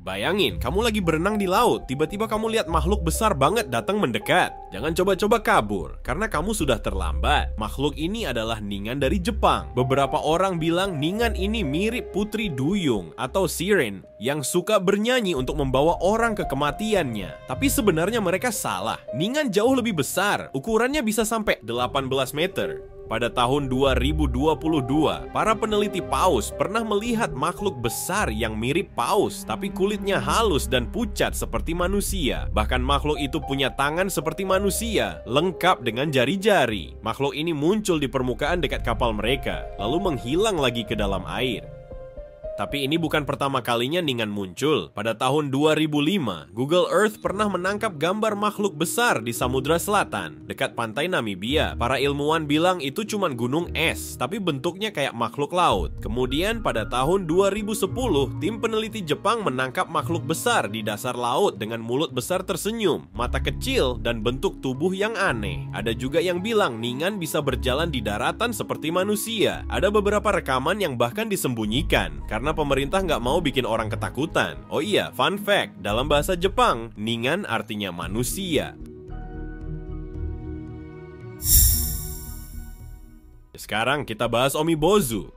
Bayangin, kamu lagi berenang di laut, tiba-tiba kamu lihat makhluk besar banget datang mendekat. Jangan coba-coba kabur, karena kamu sudah terlambat. Makhluk ini adalah Ningan dari Jepang. Beberapa orang bilang Ningan ini mirip Putri Duyung atau Siren yang suka bernyanyi untuk membawa orang ke kematiannya. Tapi sebenarnya mereka salah. Ningan jauh lebih besar, ukurannya bisa sampai 18 meter. Pada tahun 2022, para peneliti paus pernah melihat makhluk besar yang mirip paus, tapi kulitnya halus dan pucat seperti manusia. Bahkan makhluk itu punya tangan seperti manusia, lengkap dengan jari-jari. Makhluk ini muncul di permukaan dekat kapal mereka, lalu menghilang lagi ke dalam air. Tapi ini bukan pertama kalinya Ningan muncul. Pada tahun 2005, Google Earth pernah menangkap gambar makhluk besar di Samudra Selatan, dekat pantai Namibia. Para ilmuwan bilang itu cuma gunung es, tapi bentuknya kayak makhluk laut. Kemudian pada tahun 2010, tim peneliti Jepang menangkap makhluk besar di dasar laut dengan mulut besar tersenyum, mata kecil, dan bentuk tubuh yang aneh. Ada juga yang bilang Ningan bisa berjalan di daratan seperti manusia. Ada beberapa rekaman yang bahkan disembunyikan, karena pemerintah nggak mau bikin orang ketakutan. Oh iya, fun fact, dalam bahasa Jepang, Ningan artinya manusia. Sekarang kita bahas Omibozu.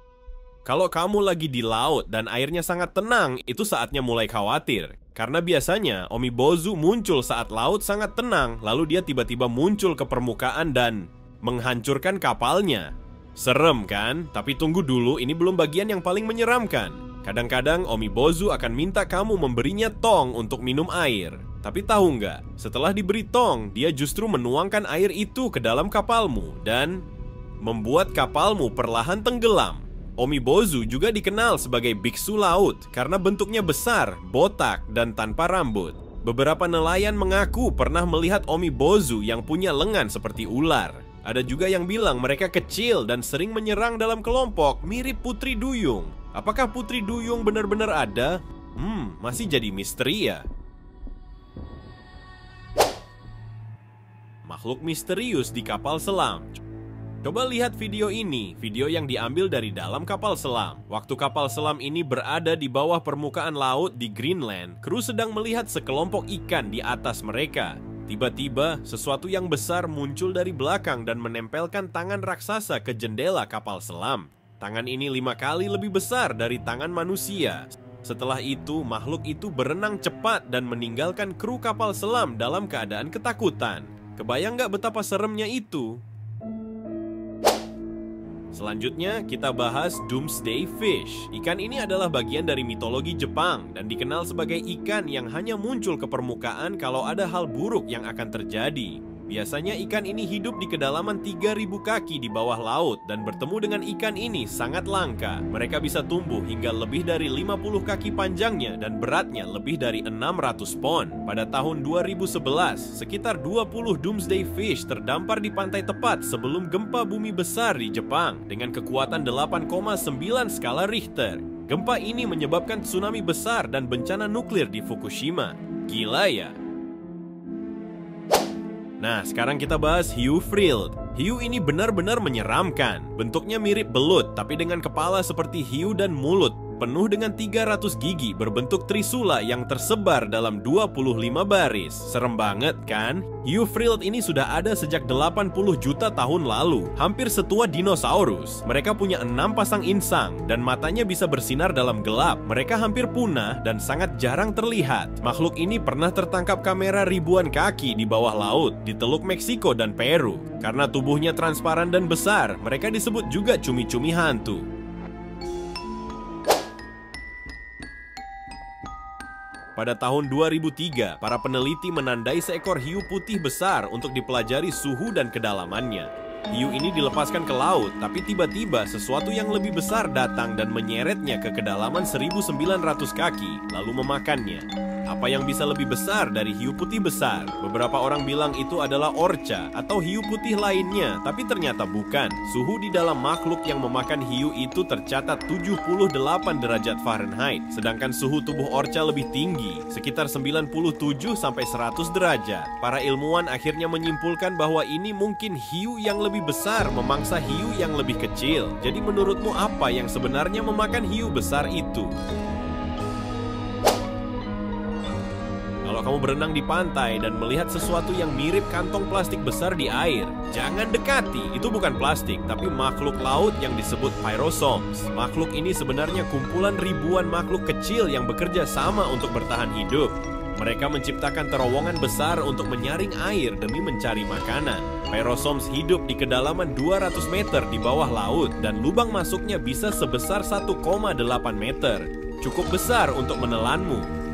Kalau kamu lagi di laut dan airnya sangat tenang, itu saatnya mulai khawatir. Karena biasanya Omibozu muncul saat laut sangat tenang, lalu dia tiba-tiba muncul ke permukaan dan menghancurkan kapalnya. Serem kan? Tapi tunggu dulu, ini belum bagian yang paling menyeramkan. Kadang-kadang Omibozu akan minta kamu memberinya tong untuk minum air. Tapi tahu nggak? Setelah diberi tong, dia justru menuangkan air itu ke dalam kapalmu dan membuat kapalmu perlahan tenggelam. Omibozu juga dikenal sebagai biksu laut karena bentuknya besar, botak, dan tanpa rambut. Beberapa nelayan mengaku pernah melihat Omibozu yang punya lengan seperti ular. Ada juga yang bilang mereka kecil dan sering menyerang dalam kelompok, mirip Putri Duyung. Apakah Putri Duyung benar-benar ada? Masih jadi misteri ya. Makhluk misterius di kapal selam. Coba lihat video ini, video yang diambil dari dalam kapal selam. Waktu kapal selam ini berada di bawah permukaan laut di Greenland, kru sedang melihat sekelompok ikan di atas mereka. Tiba-tiba, sesuatu yang besar muncul dari belakang dan menempelkan tangan raksasa ke jendela kapal selam. Tangan ini 5 kali lebih besar dari tangan manusia. Setelah itu, makhluk itu berenang cepat dan meninggalkan kru kapal selam dalam keadaan ketakutan. Kebayang nggak betapa seremnya itu? Selanjutnya, kita bahas Doomsday Fish. Ikan ini adalah bagian dari mitologi Jepang dan dikenal sebagai ikan yang hanya muncul ke permukaan kalau ada hal buruk yang akan terjadi. Biasanya ikan ini hidup di kedalaman 3.000 kaki di bawah laut dan bertemu dengan ikan ini sangat langka. Mereka bisa tumbuh hingga lebih dari 50 kaki panjangnya dan beratnya lebih dari 600 pon. Pada tahun 2011, sekitar 20 Doomsday Fish terdampar di pantai tepat sebelum gempa bumi besar di Jepang dengan kekuatan 8,9 skala Richter. Gempa ini menyebabkan tsunami besar dan bencana nuklir di Fukushima. Gila ya? Nah, sekarang kita bahas hiu frilled. Hiu ini benar-benar menyeramkan. Bentuknya mirip belut, tapi dengan kepala seperti hiu dan mulut penuh dengan 300 gigi berbentuk trisula yang tersebar dalam 25 baris. Serem banget kan? Hiu frilled ini sudah ada sejak 80 juta tahun lalu, hampir setua dinosaurus. Mereka punya 6 pasang insang dan matanya bisa bersinar dalam gelap. Mereka hampir punah dan sangat jarang terlihat. Makhluk ini pernah tertangkap kamera ribuan kaki di bawah laut di Teluk Meksiko dan Peru. Karena tubuhnya transparan dan besar, mereka disebut juga cumi-cumi hantu. Pada tahun 2003, para peneliti menandai seekor hiu putih besar untuk dipelajari suhu dan kedalamannya. Hiu ini dilepaskan ke laut, tapi tiba-tiba sesuatu yang lebih besar datang dan menyeretnya ke kedalaman 1.900 kaki, lalu memakannya. Apa yang bisa lebih besar dari hiu putih besar? Beberapa orang bilang itu adalah orca atau hiu putih lainnya, tapi ternyata bukan. Suhu di dalam makhluk yang memakan hiu itu tercatat 78 derajat Fahrenheit, sedangkan suhu tubuh orca lebih tinggi, sekitar 97 sampai 100 derajat. Para ilmuwan akhirnya menyimpulkan bahwa ini mungkin hiu yang lebih besar memangsa hiu yang lebih kecil. Jadi menurutmu apa yang sebenarnya memakan hiu besar itu? kamu berenang di pantai dan melihat sesuatu yang mirip kantong plastik besar di air, jangan dekati. Itu bukan plastik, tapi makhluk laut yang disebut pyrosomes. Makhluk ini sebenarnya kumpulan ribuan makhluk kecil yang bekerja sama untuk bertahan hidup. Mereka menciptakan terowongan besar untuk menyaring air demi mencari makanan. Pyrosomes hidup di kedalaman 200 meter di bawah laut dan lubang masuknya bisa sebesar 1,8 meter. Cukup besar untuk menelanmu.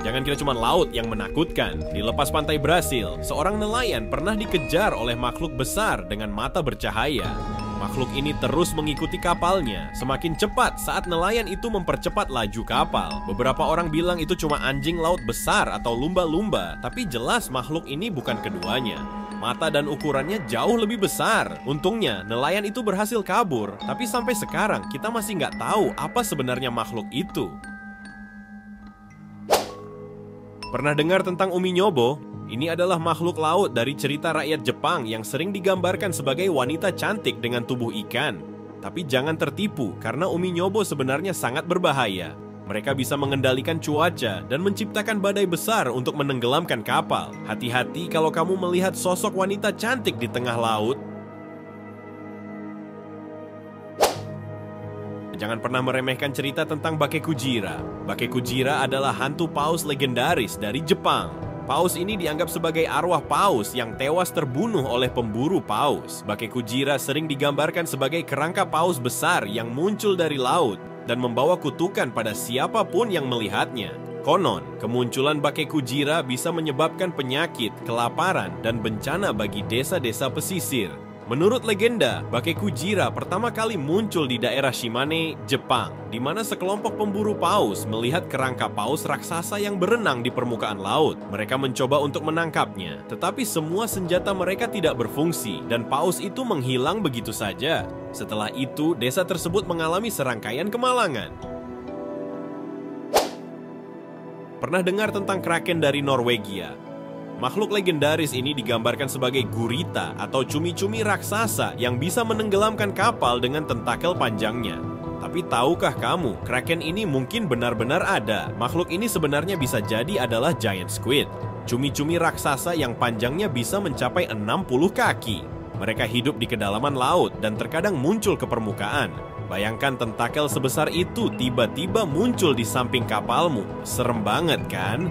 Jangan kira cuma laut yang menakutkan. Di lepas pantai Brasil, seorang nelayan pernah dikejar oleh makhluk besar dengan mata bercahaya. Makhluk ini terus mengikuti kapalnya semakin cepat saat nelayan itu mempercepat laju kapal. Beberapa orang bilang itu cuma anjing laut besar atau lumba-lumba, tapi jelas makhluk ini bukan keduanya. Mata dan ukurannya jauh lebih besar. Untungnya nelayan itu berhasil kabur, tapi sampai sekarang kita masih nggak tahu apa sebenarnya makhluk itu. Pernah dengar tentang Umi Nyobo? Ini adalah makhluk laut dari cerita rakyat Jepang yang sering digambarkan sebagai wanita cantik dengan tubuh ikan. Tapi jangan tertipu, karena Umi Nyobo sebenarnya sangat berbahaya. Mereka bisa mengendalikan cuaca dan menciptakan badai besar untuk menenggelamkan kapal. Hati-hati kalau kamu melihat sosok wanita cantik di tengah laut. Jangan pernah meremehkan cerita tentang Bakekujira. Bakekujira adalah hantu paus legendaris dari Jepang. Paus ini dianggap sebagai arwah paus yang tewas terbunuh oleh pemburu paus. Bakekujira sering digambarkan sebagai kerangka paus besar yang muncul dari laut dan membawa kutukan pada siapapun yang melihatnya. Konon, kemunculan Bakekujira bisa menyebabkan penyakit, kelaparan, dan bencana bagi desa-desa pesisir. Menurut legenda, Bakekujira pertama kali muncul di daerah Shimane, Jepang, di mana sekelompok pemburu paus melihat kerangka paus raksasa yang berenang di permukaan laut. Mereka mencoba untuk menangkapnya, tetapi semua senjata mereka tidak berfungsi, dan paus itu menghilang begitu saja. Setelah itu, desa tersebut mengalami serangkaian kemalangan. Pernah dengar tentang kraken dari Norwegia? Makhluk legendaris ini digambarkan sebagai gurita atau cumi-cumi raksasa yang bisa menenggelamkan kapal dengan tentakel panjangnya. Tapi tahukah kamu, kraken ini mungkin benar-benar ada. Makhluk ini sebenarnya bisa jadi adalah giant squid. Cumi-cumi raksasa yang panjangnya bisa mencapai 60 kaki. Mereka hidup di kedalaman laut dan terkadang muncul ke permukaan. Bayangkan tentakel sebesar itu tiba-tiba muncul di samping kapalmu. Serem banget kan?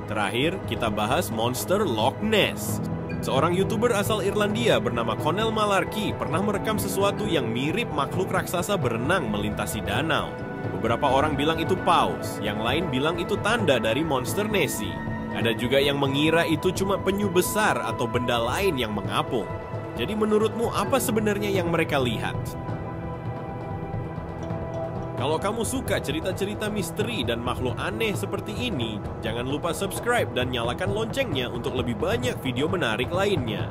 Terakhir, kita bahas monster Loch Ness. Seorang YouTuber asal Irlandia bernama Connell Malarkey pernah merekam sesuatu yang mirip makhluk raksasa berenang melintasi danau. Beberapa orang bilang itu paus, yang lain bilang itu tanda dari monster Nessie. Ada juga yang mengira itu cuma penyu besar atau benda lain yang mengapung. Jadi menurutmu apa sebenarnya yang mereka lihat? Kalau kamu suka cerita-cerita misteri dan makhluk aneh seperti ini, jangan lupa subscribe dan nyalakan loncengnya untuk lebih banyak video menarik lainnya.